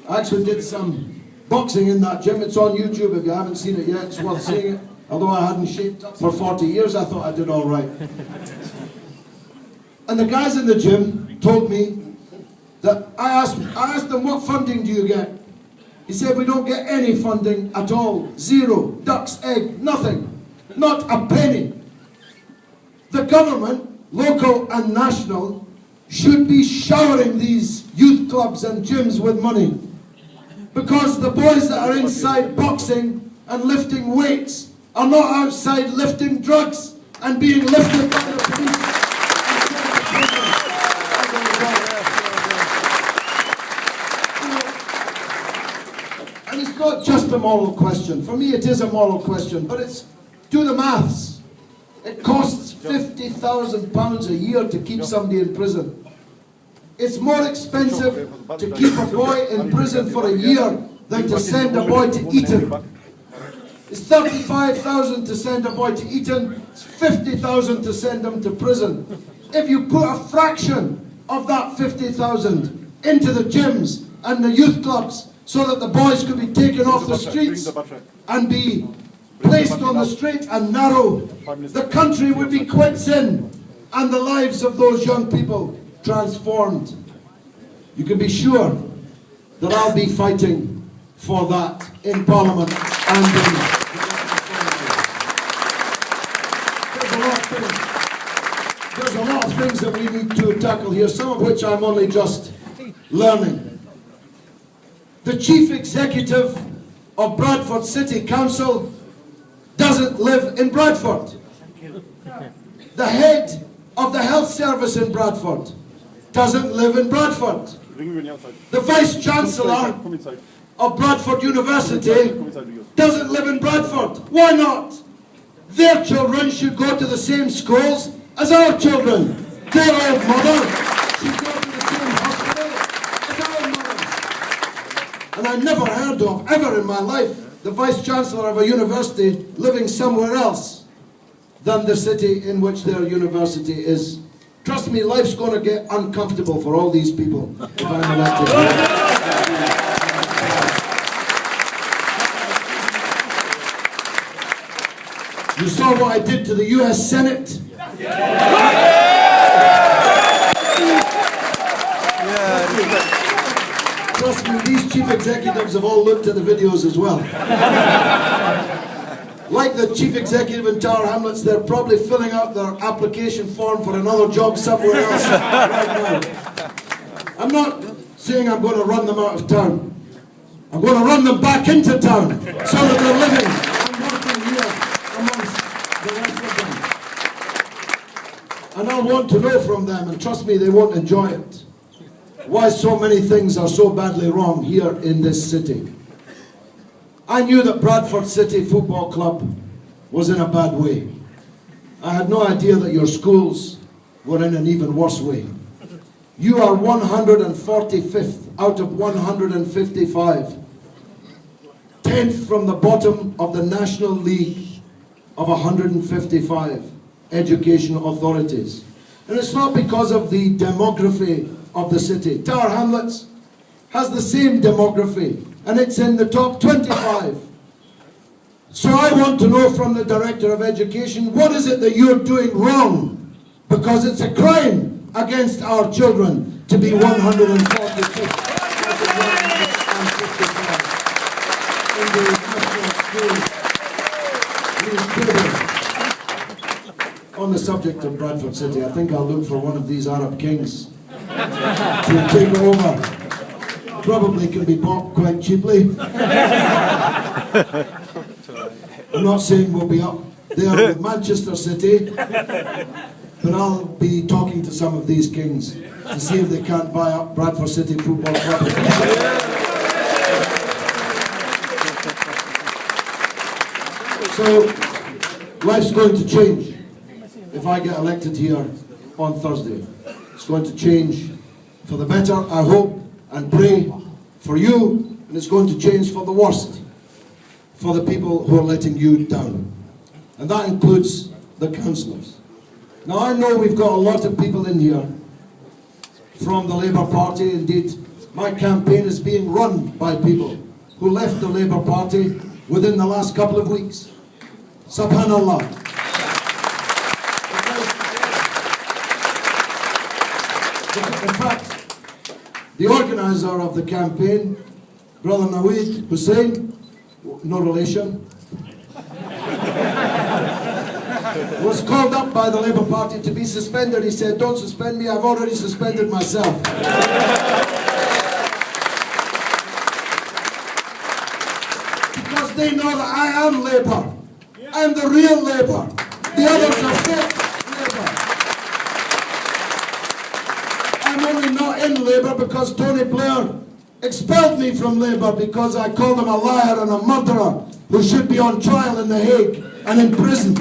I actually did some boxing in that gym. It's on YouTube if you haven't seen it yet. It's worth seeing it. Although I hadn't shaped up for 40 years, I thought I did all right. And the guys in the gym told me that I asked them, what funding do you get? He said, we don't get any funding at all. Zero. Duck's egg. Nothing. Not a penny. The government, local and national, should be showering these youth clubs and gyms with money. Because the boys that are inside boxing and lifting weights are not outside lifting drugs and being lifted by the police. And it's not just a moral question. For me it is a moral question, but it's, do the maths. It costs £50,000 a year to keep somebody in prison. It's more expensive to keep a boy in prison for a year than to send a boy to Eton. It's $35,000 to send a boy to Eton, it's $50,000 to send him to prison. If you put a fraction of that $50,000 into the gyms and the youth clubs so that the boys could be taken off the streets and be placed on the straight and narrow, the country would be quit sin and the lives of those young people transformed. You can be sure that I'll be fighting for that in Parliament and in There's a lot of things that we need to tackle here, some of which I'm only just learning. The chief executive of Bradford City Council doesn't live in Bradford. The head of the health service in Bradford doesn't live in Bradford. The Vice Chancellor of Bradford University doesn't live in Bradford. Why not? Their children should go to the same schools as our children. Their old mother should go to the same hospital as our mothers. And I never heard of, ever in my life, the Vice Chancellor of a university living somewhere else than the city in which their university is. Trust me, life's going to get uncomfortable for all these people if I'm elected. You saw what I did to the US Senate? Trust me, these chief executives have all looked at the videos as well. Like the chief executive in Tower Hamlets, they're probably filling out their application form for another job somewhere else right now. I'm not saying I'm going to run them out of town. I'm going to run them back into town so that they're living and working here amongst the rest of them. And I want to know from them, and trust me, they won't enjoy it, why so many things are so badly wrong here in this city. I knew that Bradford City Football Club was in a bad way. I had no idea that your schools were in an even worse way. You are 145th out of 155. 10th from the bottom of the National League of 155 educational authorities. And it's not because of the demography of the city. Tower Hamlets has the same demography, and it's in the top 25. So I want to know from the Director of Education, what is it that you're doing wrong? Because it's a crime against our children to be 145th in the national schools. On the subject of Bradford City, I think I'll look for one of these Arab kings to take over. Probably can be bought quite cheaply. I'm not saying we'll be up there with Manchester City, but I'll be talking to some of these kings to see if they can't buy up Bradford City Football Club. So, life's going to change if I get elected here on Thursday. It's going to change for the better, I hope, and pray for you, and it's going to change for the worst, for the people who are letting you down. And that includes the councillors. Now I know we've got a lot of people in here from the Labour Party, indeed My campaign is being run by people who left the Labour Party within the last couple of weeks. Subhanallah. In fact, the organizer of the campaign, Brother Naweed Hussein, no relation, was called up by the Labour Party to be suspended. He said, "Don't suspend me, I've already suspended myself." Because they know that I am Labour. I'm the real Labour. The others are fake Labour. I'm only not in Labour because Tony Blair expelled me from Labour because I called him a liar and a murderer who should be on trial in The Hague and in prison.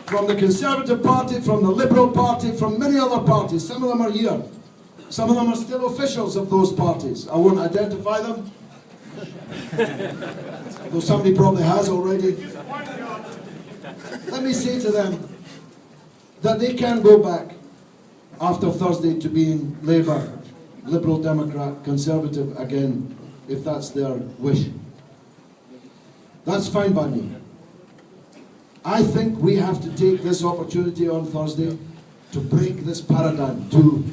From the Conservative Party, from the Liberal Party, from many other parties. Some of them are here. Some of them are still officials of those parties. I won't identify them, though somebody probably has already. Let me say to them that they can go back after Thursday to being Labour, Liberal Democrat, Conservative again, if that's their wish. That's fine by me. I think we have to take this opportunity on Thursday to break this paradigm, to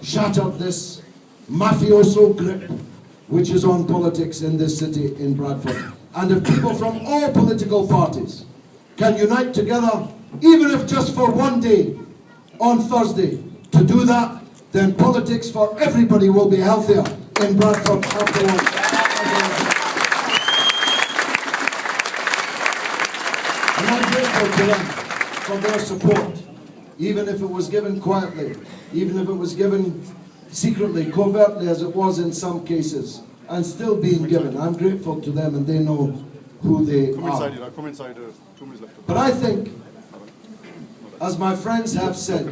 shatter this mafioso grip which is on politics in this city in Bradford. And if people from all political parties can unite together, even if just for one day on Thursday, to do that, then politics for everybody will be healthier in Bradford afterwards. And I'm grateful to them for their support, even if it was given quietly, even if it was given secretly, covertly, as it was in some cases, and still being given. I'm grateful to them, and they know who they are. But I think, as my friends have said,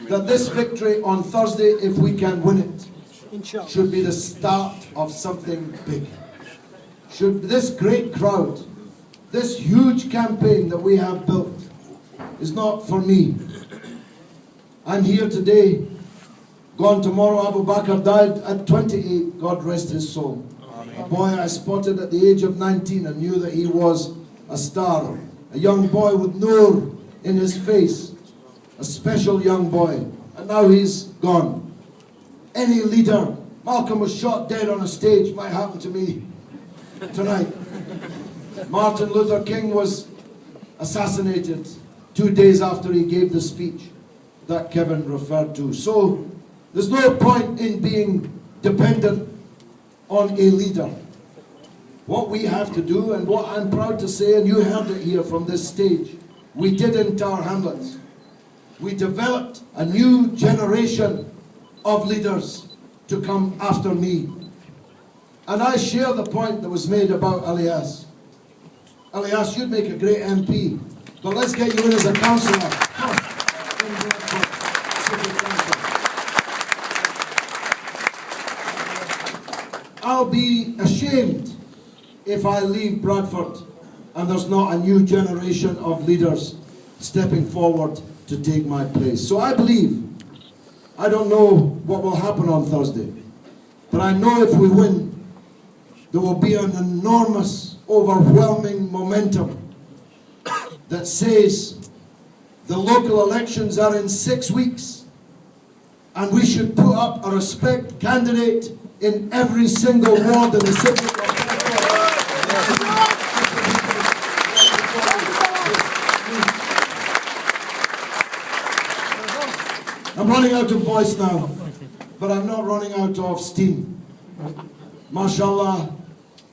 that this victory on Thursday, if we can win it, should be the start of something big. Should this great crowd, this huge campaign that we have built, is not for me. I'm here today, gone tomorrow. Abu Bakr died at 28, God rest his soul. A boy I spotted at the age of 19 and knew that he was a star. A young boy with nur in his face. A special young boy. And now he's gone. Any leader, Malcolm was shot dead on a stage, might happen to me tonight. Martin Luther King was assassinated 2 days after he gave the speech that Kevin referred to. So there's no point in being dependent on a leader. What we have to do, and what I'm proud to say, and you heard it here from this stage, we did in Tower Hamlets. We developed a new generation of leaders to come after me. And I share the point that was made about Elias. Elias, you'd make a great MP, but let's get you in as a councillor first in Bradford City Council. I'll be ashamed if I leave Bradford and there's not a new generation of leaders stepping forward to take my place. So I believe, I don't know what will happen on Thursday, but I know if we win, there will be an enormous, overwhelming momentum that says the local elections are in 6 weeks and we should put up a respect candidate in every single ward in the city of Bradford. I'm running out of voice now, but I'm not running out of steam. MashaAllah,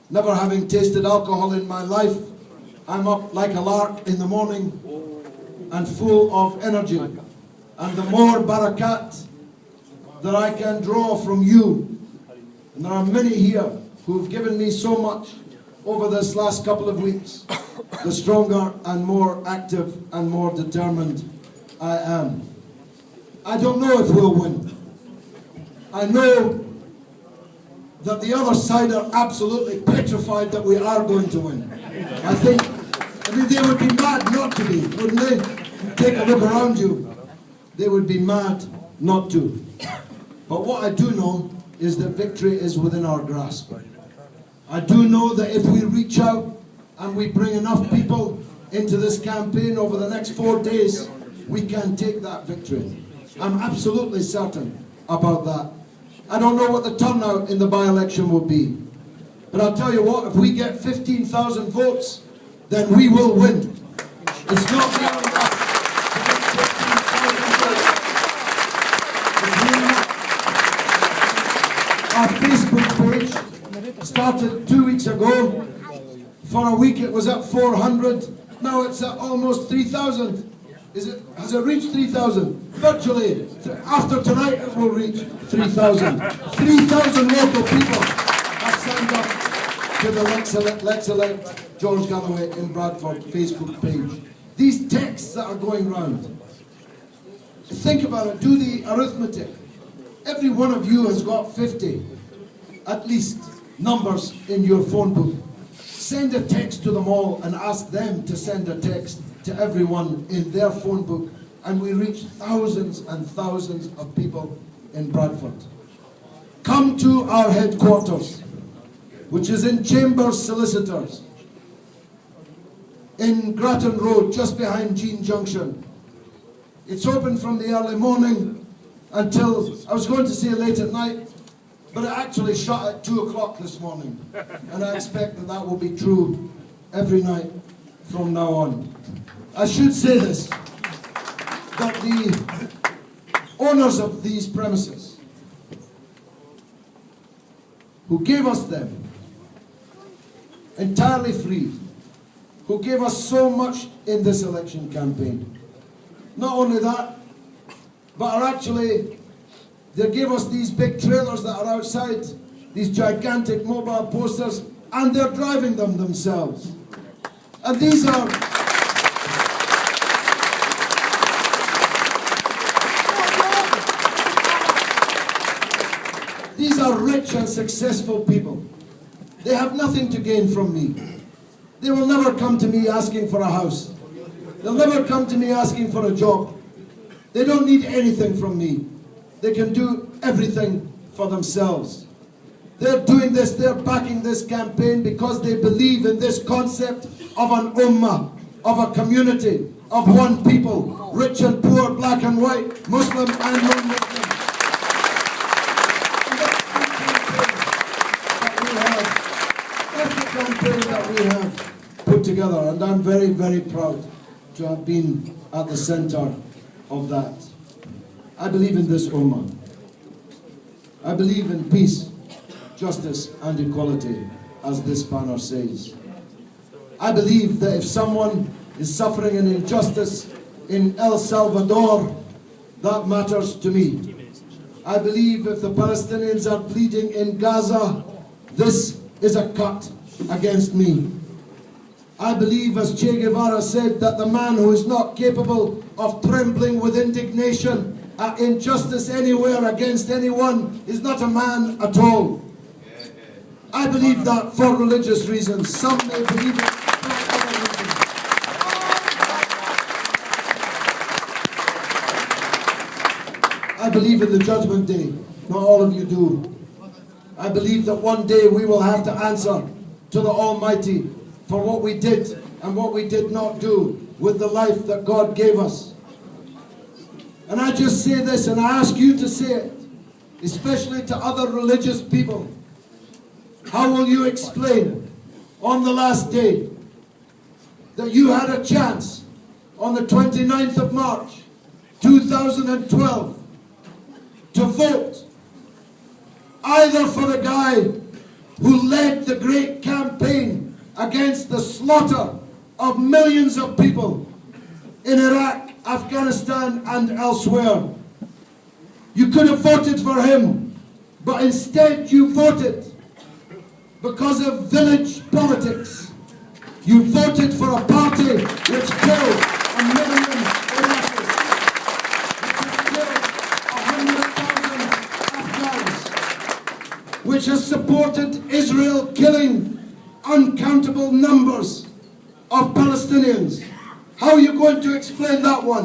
never having tasted alcohol in my life, I'm up like a lark in the morning and full of energy. And the more barakat that I can draw from you, and there are many here who've given me so much over this last couple of weeks, the stronger and more active and more determined I am. I don't know if we'll win. I know that the other side are absolutely petrified that we are going to win. I think in They would be mad not to be, wouldn't they? Take a look around you. They would be mad not to. But what I do know is that victory is within our grasp. I do know that if we reach out and we bring enough people into this campaign over the next 4 days, we can take that victory. I'm absolutely certain about that. I don't know what the turnout in the by-election will be. But I'll tell you what, if we get 15,000 votes, then we will win. It's not beyond us to get 15,000 votes. Our Facebook page started 2 weeks ago. For a week it was at 400. Now it's at almost 3,000. Has it reached 3,000? Virtually. After tonight it will reach 3,000. 3,000 local people have signed up to the Let's Elect George Galloaway in Bradford Facebook page. These texts that are going round. Think about it, do the arithmetic. Every one of you has got 50, at least, numbers in your phone book. Send a text to them all and ask them to send a text to everyone in their phone book, and we reach thousands and thousands of people in Bradford. Come to our headquarters, which is in Chambers Solicitors, in Grattan Road, just behind Jean Junction. It's open from the early morning until, I was going to say late at night, but it actually shut at 2 o'clock this morning. And I expect that that will be true every night from now on. I should say this, that the owners of these premises, who gave us them entirely free, who gave us so much in this election campaign, not only that, but are actually, they gave us these big trailers that are outside, these gigantic mobile posters, and they're driving them themselves. And these are rich and successful people. They have nothing to gain from me. They will never come to me asking for a house. They'll never come to me asking for a job. They don't need anything from me. They can do everything for themselves. They're doing this, they're backing this campaign because they believe in this concept of an ummah, of a community, of one people, rich and poor, black and white, Muslim and non-Muslim. That's the campaign that we have put together, and I'm very, very proud to have been at the center of that. I believe in this ummah. I believe in peace, justice and equality, as this banner says. I believe that if someone is suffering an injustice in El Salvador, that matters to me. I believe if the Palestinians are bleeding in Gaza, this is a cut against me. I believe, as Che Guevara said, that the man who is not capable of trembling with indignation at injustice anywhere against anyone is not a man at all. I believe that for religious reasons. Some may believe it for other reasons. I believe in the judgment day. Not all of you do. I believe that one day we will have to answer to the Almighty for what we did and what we did not do with the life that God gave us. And I just say this, and I ask you to say it, especially to other religious people. How will you explain on the last day that you had a chance on the 29th of March 2012 to vote either for the guy who led the great campaign against the slaughter of millions of people in Iraq, Afghanistan and elsewhere? You could have voted for him, but instead you voted because of village politics. You voted for a party which killed 1 million Iraqis, which has killed 100,000 Afghans, which has supported Israel killing uncountable numbers of Palestinians. How are you going to explain that one?